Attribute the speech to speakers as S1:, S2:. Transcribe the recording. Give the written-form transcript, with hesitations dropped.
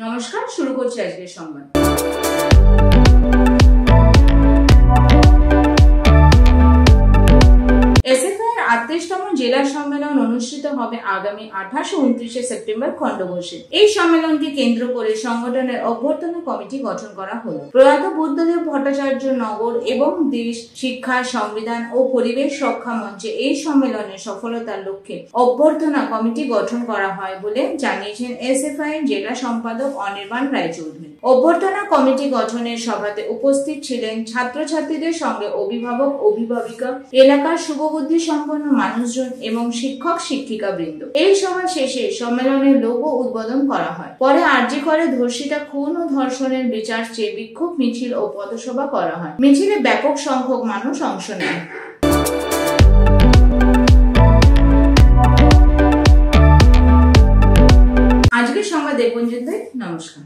S1: নমস্কার, শুরু করছি আজকের সংবাদ। এসএফআই এর 38তম জেলা সম্মেলন অনুষ্ঠিত হবে আগামী 28 ও 29 সেপ্টেম্বর খণ্ডঘোষে। এই সম্মেলনকে কেন্দ্র করে সংগঠনের অভ্যর্থনা কমিটি গঠন করা হলো। প্রয়াত বুদ্ধদেব ভট্টাচার্য নগর এবং দেশ শিক্ষা, সংবিধান ও পরিবেশ রক্ষা মঞ্চে এই সম্মেলনের সফলতার লক্ষ্যে অভ্যর্থনা কমিটি গঠন করা হয় বলে জানিয়েছেন এসএফআই এর জেলা সম্পাদক অনির্বাণ রায়চৌধুরী। অভ্যর্থনা কমিটি গঠনের সভাতে উপস্থিত ছিলেন ছাত্রছাত্রীদের সঙ্গে অভিভাবক, অভিভাবিকা, এলাকার শুভবুদ্ধি সম্পন্ন মানুষজন এবং শিক্ষক শিক্ষিকা বৃন্দ। এই সভা শেষে সম্মেলনের লোগো উদ্বোধন করা হয়। পরে আরজি করে ধর্ষিতা খুন ও ধর্ষণের বিচার চেয়ে বিক্ষোভ মিছিল ও পথসভা করা হয়। মিছিলে ব্যাপক সংখ্যক মানুষ অংশ নেয়। আজকের সংবাদ এই পর্যন্তই। নমস্কার।